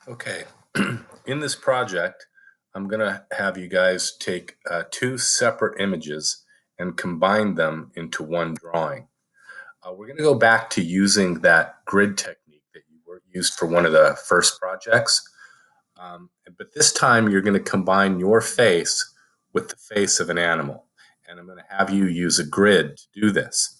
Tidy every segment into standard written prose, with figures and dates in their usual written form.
Okay, in this project, I'm going to have you guys take two separate images and combine them into one drawing. We're going to go back to using that grid technique that you used for one of the first projects. But this time you're going to combine your face with the face of an animal. And I'm going to have you use a grid to do this.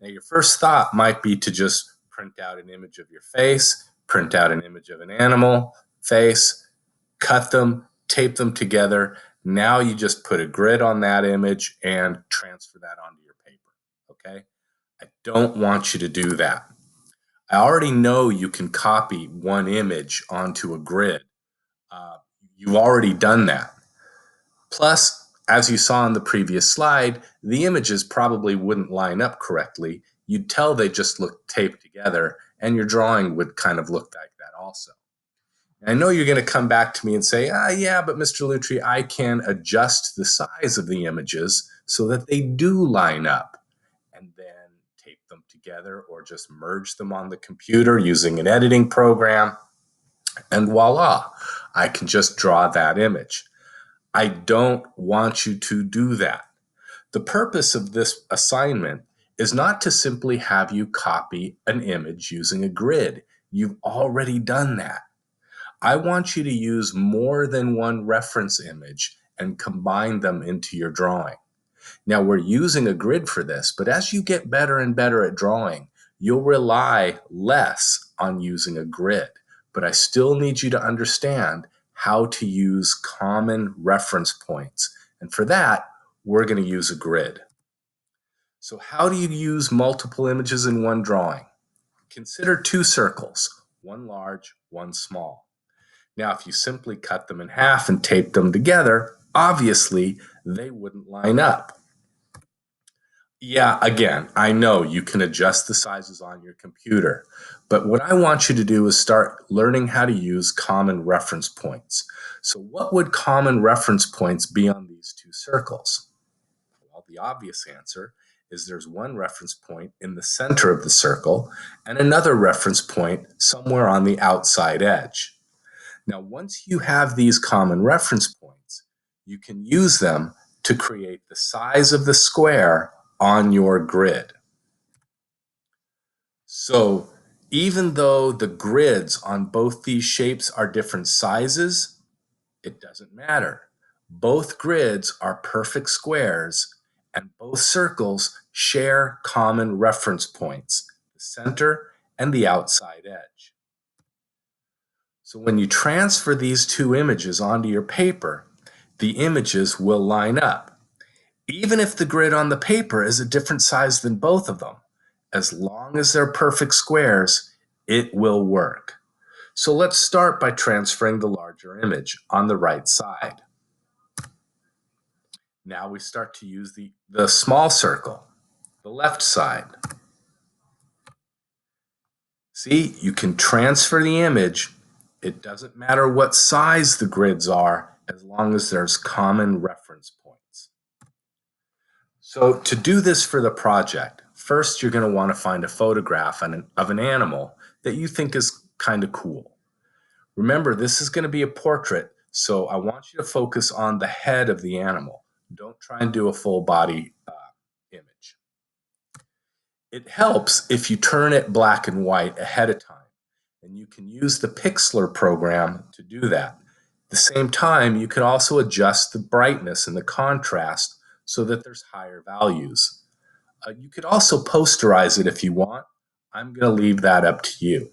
Now, your first thought might be to just print out an image of your face, print out an image of an animal face, cut them, tape them together. Now you just put a grid on that image and transfer that onto your paper. Okay? I don't want you to do that. I already know you can copy one image onto a grid. Uh, you've already done that. Plus, as you saw in the previous slide, the images probably wouldn't line up correctly. You'd tell they just look taped together, and your drawing would kind of look like that also. I know you're going to come back to me and say, yeah, but Mr. Lutri, I can adjust the size of the images so that they do line up and then tape them together or just merge them on the computer using an editing program. And voila, I can just draw that image. I don't want you to do that. The purpose of this assignment is not to simply have you copy an image using a grid. You've already done that. I want you to use more than one reference image and combine them into your drawing. Now, we're using a grid for this, but as you get better and better at drawing, you'll rely less on using a grid. But I still need you to understand how to use common reference points. And for that, we're going to use a grid. So how do you use multiple images in one drawing? Consider two circles, one large, one small. Now, if you simply cut them in half and tape them together, obviously they wouldn't line up. Yeah, again, I know you can adjust the sizes on your computer, but what I want you to do is start learning how to use common reference points. So what would common reference points be on these two circles? Well, the obvious answer is there's one reference point in the center of the circle and another reference point somewhere on the outside edge. Now, once you have these common reference points, you can use them to create the size of the square on your grid. So even though the grids on both these shapes are different sizes, it doesn't matter. Both grids are perfect squares, and both circles share common reference points, the center and the outside edge. So when you transfer these two images onto your paper, the images will line up, even if the grid on the paper is a different size than both of them. As long as they're perfect squares, it will work. So let's start by transferring the larger image on the right side. Now we start to use the small circle, the left side. See, you can transfer the image. It doesn't matter what size the grids are, as long as there's common reference points. So to do this for the project, first you're going to want to find a photograph of an animal that you think is kind of cool. Remember, this is going to be a portrait, so I want you to focus on the head of the animal. Don't try and do a full body image. It helps if you turn it black and white ahead of time, and you can use the Pixlr program to do that. At the same time, you can also adjust the brightness and the contrast so that there's higher values. You could also posterize it if you want. I'm going to leave that up to you.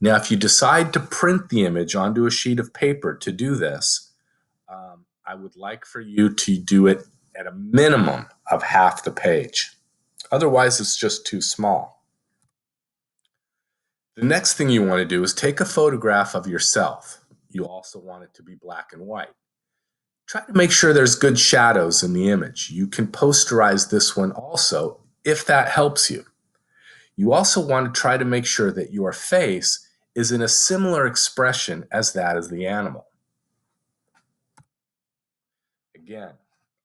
Now, if you decide to print the image onto a sheet of paper to do this, I would like for you to do it at a minimum of half the page. Otherwise, it's just too small. The next thing you want to do is take a photograph of yourself. You also want it to be black and white. Try to make sure there's good shadows in the image. You can posterize this one also if that helps you. You also want to try to make sure that your face is in a similar expression as that of the animal. Again,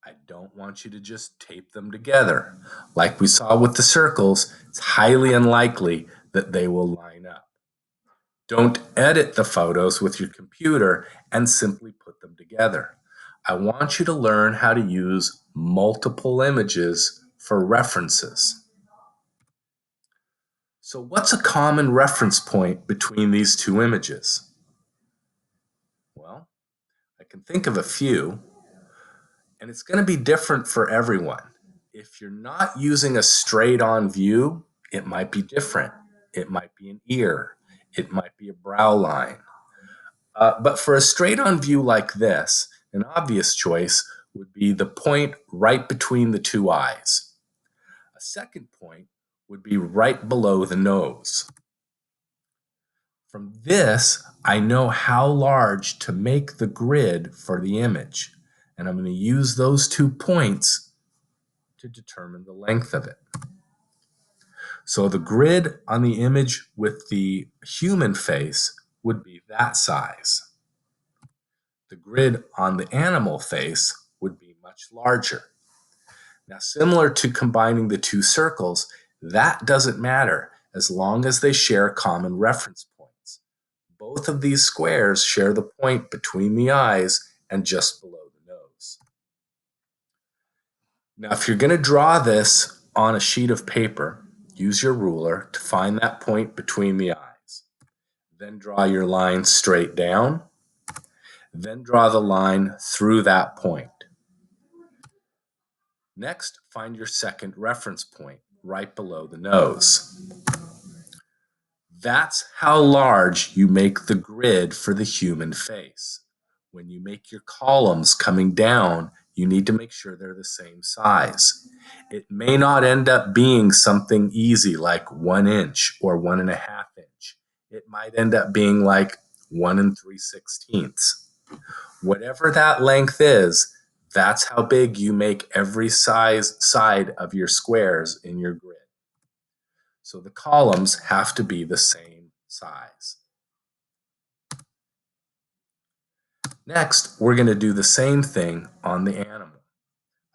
I don't want you to just tape them together. Like we saw with the circles, it's highly unlikely that they will line up. Don't edit the photos with your computer and simply put them together. I want you to learn how to use multiple images for references. So what's a common reference point between these two images? Well, I can think of a few, and it's going to be different for everyone. If you're not using a straight-on view, it might be different. It might be an ear. It might be a brow line. But for a straight-on view like this, an obvious choice would be the point right between the two eyes. A second point would be right below the nose. From this, I know how large to make the grid for the image, and I'm going to use those 2 points to determine the length of it. So the grid on the image with the human face would be that size. The grid on the animal face would be much larger. Now, similar to combining the 2 circles, that doesn't matter as long as they share common reference points. Both of these squares share the point between the eyes and just below the nose. Now, if you're going to draw this on a sheet of paper, use your ruler to find that point between the eyes. Then draw your line straight down. Then draw the line through that point. Next, find your second reference point right below the nose. That's how large you make the grid for the human face. When you make your columns coming down, you need to make sure they're the same size. It may not end up being something easy like 1 inch or 1.5 inch. It might end up being like 1 3/16. Whatever that length is, that's how big you make every side of your squares in your grid. So the columns have to be the same size. Next, we're going to do the same thing on the animal.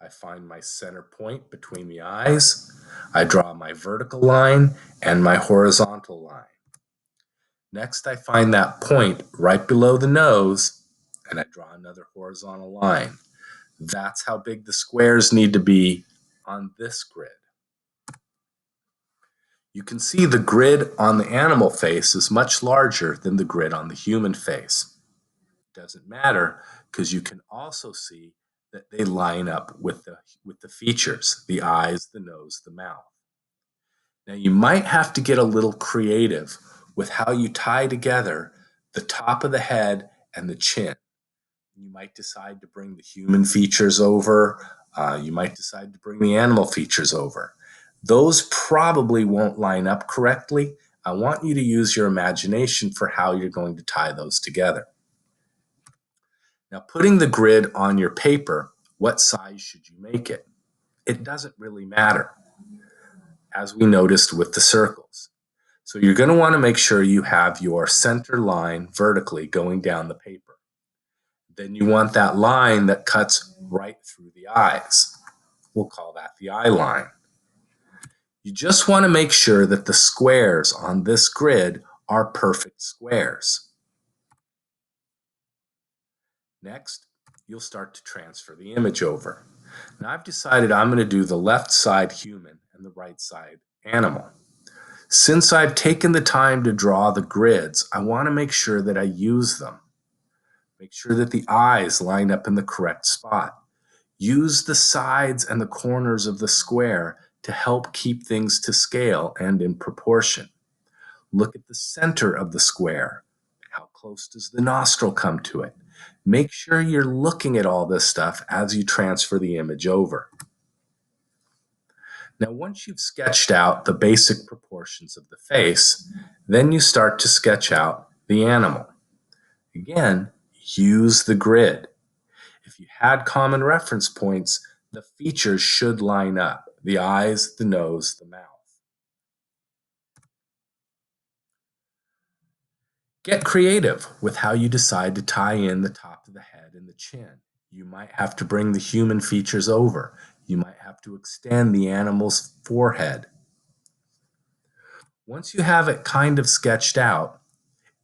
I find my center point between the eyes. I draw my vertical line and my horizontal line. Next, I find that point right below the nose, and I draw another horizontal line. That's how big the squares need to be on this grid. You can see the grid on the animal face is much larger than the grid on the human face. It doesn't matter because you can also see that they line up with the features, the eyes, the nose, the mouth. Now you might have to get a little creative with how you tie together the top of the head and the chin. You might decide to bring the human features over. You might decide to bring the animal features over. Those probably won't line up correctly. I want you to use your imagination for how you're going to tie those together. Now, putting the grid on your paper, what size should you make it? It doesn't really matter, as we noticed with the circles. So you're going to want to make sure you have your center line vertically going down the paper. Then you want that line that cuts right through the eyes. We'll call that the eye line. You just want to make sure that the squares on this grid are perfect squares. Next, you'll start to transfer the image over. Now I've decided I'm going to do the left side human and the right side animal. Since I've taken the time to draw the grids, I want to make sure that I use them. Make sure that the eyes line up in the correct spot. Use the sides and the corners of the square to help keep things to scale and in proportion. Look at the center of the square. How close does the nostril come to it? Make sure you're looking at all this stuff as you transfer the image over. Now, once you've sketched out the basic proportions of the face, then you start to sketch out the animal. Again, use the grid. If you had common reference points, the features should line up: the eyes, the nose, the mouth. Get creative with how you decide to tie in the top of the head and the chin. You might have to bring the human features over. You might have to extend the animal's forehead. Once you have it kind of sketched out,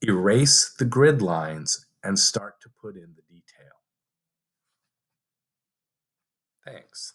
Erase the grid lines and start to put in the detail. Thanks.